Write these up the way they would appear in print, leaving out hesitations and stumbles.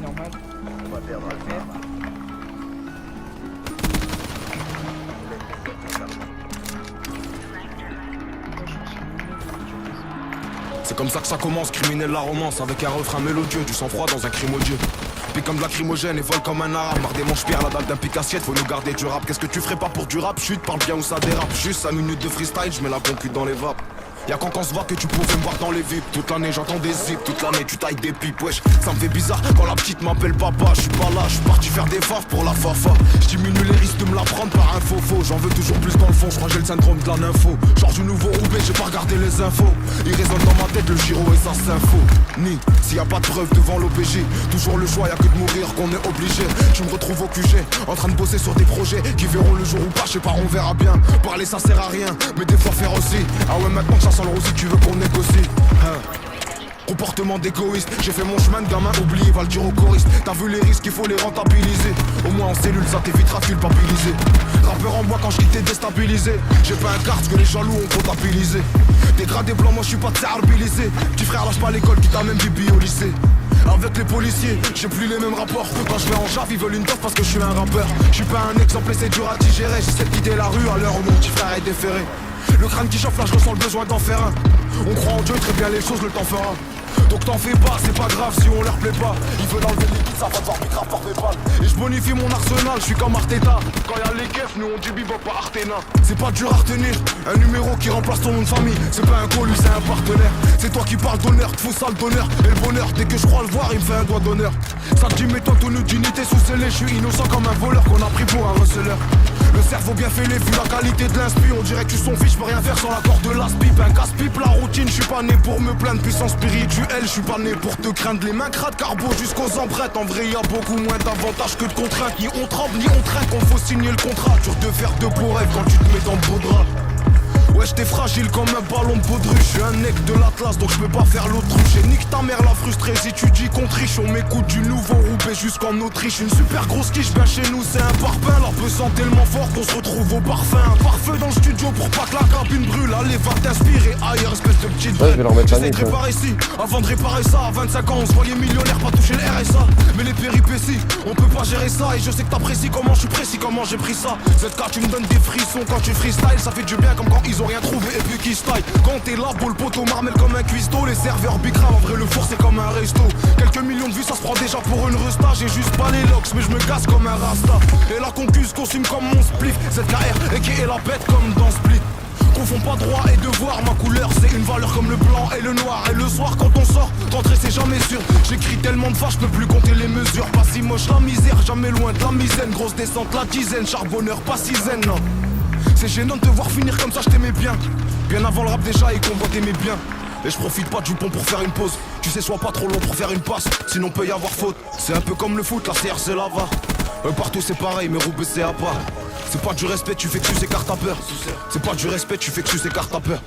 Normal. On va perdre un fer. C'est comme ça que ça commence, criminel la romance, avec un refrain mélodieux, du sang-froid dans un crime odieux. Puis comme de lacrymogène et vole comme un arabe, marre des manches pierres, la dalle d'un pic assiette, faut nous garder du rap. Qu'est-ce que tu ferais pas pour du rap? Chute, parle bien ou ça dérape. Juste 5 minutes de freestyle, je mets la concu dans les vapes. Y'a quand on se voit que tu pouvais me voir dans les VIP. Toute l'année j'entends des zips, toute l'année tu tailles des pipes. Wesh, ça me fait bizarre quand la petite m'appelle papa. Je suis pas là, je suis parti faire des faves pour la fafa. Je diminue les risques de me la prendre par un faux. J'en veux toujours plus dans le fond, je crois que j'ai le syndrome de la nympho. Genre du nouveau Roubaix, j'ai pas regardé les infos. Il résonne dans ma tête le Giro et sa sympho. Ni, s'il y a pas de preuve devant l'OPJ, toujours le choix, y'a que de mourir qu'on est obligé. Tu me retrouves au QG, en train de bosser sur des projets qui verront le jour ou pas, je sais pas, on verra bien. Parler ça sert à rien, mais des fois faire aussi. Ah ouais, maintenant que ça sent le rosy, tu veux qu'on négocie, hein. Comportement d'égoïste, j'ai fait mon chemin de gamin oublié, va le dire au choriste. T'as vu les risques, il faut les rentabiliser. Au moins en cellule, ça t'évitera de culpabiliser. Rappeur en bois quand je t'ai déstabilisé. J'ai pas un carte que les jaloux ont comptabilisé. Dégradé blanc, moi je suis pas terbilisé. Petit frère lâche pas l'école qui t'a même bibi au lycée. Avec les policiers, j'ai plus les mêmes rapports. Quand je vais en jave, ils veulent une toffe parce que je suis un rappeur. Je suis pas un exemple et c'est dur à digérer. J'essaie de guider la rue à l'heure où mon petit frère est déféré. Le crâne qui chauffe là, je ressens le besoin d'en faire un. On croit en Dieu, très bien les choses, le temps fera. Donc t'en fais pas, c'est pas grave si on leur plaît pas. Ils veulent enlever les kits, ça va devoir grave par Paypal. Et je bonifie mon arsenal, je suis comme Arteta. Quand y'a les keufs, nous on dit bebop pas Artena. C'est pas dur à retenir, un numéro qui remplace ton nom de famille. C'est pas un colu, c'est un partenaire. C'est toi qui parles d'honneur, te fous sale d'honneur. Et le bonheur, dès que je crois le voir, il me fait un doigt d'honneur. Ça te dit méthode, tenue d'unité sous scellé. Je suis innocent comme un voleur qu'on a pris pour un receleur. Le cerveau bien fêlé, vu la qualité de l'inspi. On dirait que tu son fils, je peux rien faire sans l'accord de l'as-pipe. Un casse-pipe, la routine, je suis pas né pour me plaindre. Puissance spirituelle, je suis pas né pour te craindre. Les mains crades, carbo jusqu'aux empreintes. En vrai, y a beaucoup moins d'avantages que de contraintes. Ni on tremble, ni on trinque, on faut signer le contrat. Dur de faire de beaux rêves quand tu te mets dans le beau drap. Ouais, j'étais fragile comme un ballon de baudruche. Je suis un mec de l'Atlas, donc je peux pas faire l'autruche. Et nique ta mère la frustrée, si tu dis qu'on triche. On m'écoute du nouveau Roubaix jusqu'en Autriche. Une super grosse quiche, ben chez nous c'est un parpaing. Leur peu sent tellement fort qu'on se retrouve au parfum. Un pare-feu dans le studio pour pas que la cabine brûle. Allez, va t'inspirer ailleurs, espèce de petite Ouais, je vais leur mettre j'essaie de réparer ici, avant de réparer ça. À 25 ans, on se voyait millionnaire, pas toucher le RSA. Mais les péripéties, on peut pas gérer ça. Et je sais que t'apprécies comment je suis précis, comment j'ai pris ça. ZK, tu me donnes des frissons quand tu freestyle. Ça fait du bien comme quand ils ont rien trouvé et puis qui style. Quand t'es là, beau le poteau marmelle comme un cuistot. Les serveurs bicrave, en vrai le four c'est comme un resto. Quelques millions de vues, ça se prend déjà pour une resta. J'ai juste pas les locks, mais je me casse comme un rasta. Et la concuse consume comme mon spliff. ZKR, et qui est la bête comme dans Split. Confonds pas droit et devoir, ma couleur c'est une valeur comme le blanc et le noir. Et le soir quand on sort, rentrer c'est jamais sûr. J'écris tellement de fois, je peux plus compter les mesures. Pas si moche la misère, jamais loin de la misaine. Grosse descente, la dizaine, charbonneur, pas si zen, non. C'est gênant de te voir finir comme ça, je t'aimais bien. Bien avant le rap déjà et qu'on voit t'aimer bien. Et je profite pas du pont pour faire une pause. Tu sais, sois pas trop long pour faire une passe, sinon peut y avoir faute. C'est un peu comme le foot, la CR c'est la VAR. Partout c'est pareil, mais Roubaix c'est à part. C'est pas du respect, tu fais que tu s'écartes à peur. C'est pas du respect, tu fais que tu s'écartes à peur.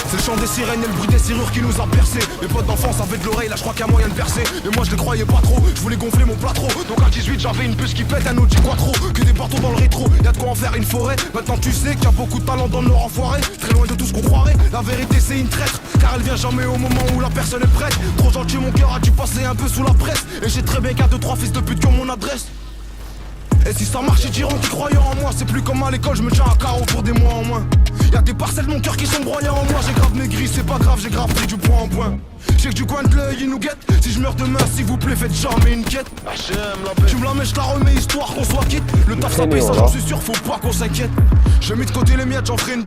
C'est le chant des sirènes et le bruit des serrures qui nous a percé. Mes potes d'enfance avaient de l'oreille, là je crois qu'il y a moyen de percer. Mais moi je les croyais pas trop, je voulais gonfler mon plâtreau. Donc à 18 j'avais une puce qui pète, un Audi Quattro. Que des bateaux dans le rétro, y'a de quoi en faire une forêt. Maintenant tu sais qu'il y a beaucoup de talent dans le Nord enfoiré. Très loin de tout ce qu'on croirait, la vérité c'est une traître. Car elle vient jamais au moment où la personne est prête. Trop gentil, mon cœur a dû passer un peu sous la presse. Et j'ai très bien qu'à 2-3 fils de pute qui ont mon adresse. Et si ça marche, ils diront qu'ils croyaient en moi. C'est plus comme à l'école, je me tiens à carreau pour des mois en moins. Y'a des parcelles de mon cœur qui sont broyées en moi. J'ai grave maigri, c'est pas grave, j'ai grave pris du point en point. J'ai que du coin de l'œil, ils nous guettent. Si je meurs demain, s'il vous plaît, faites jamais une quête. Tu me la mets, je la remets, histoire qu'on soit quitte. Le taf ça paye, ça j'en suis sûr, faut pas qu'on s'inquiète. J'ai mis de côté les miettes, j'en ferai une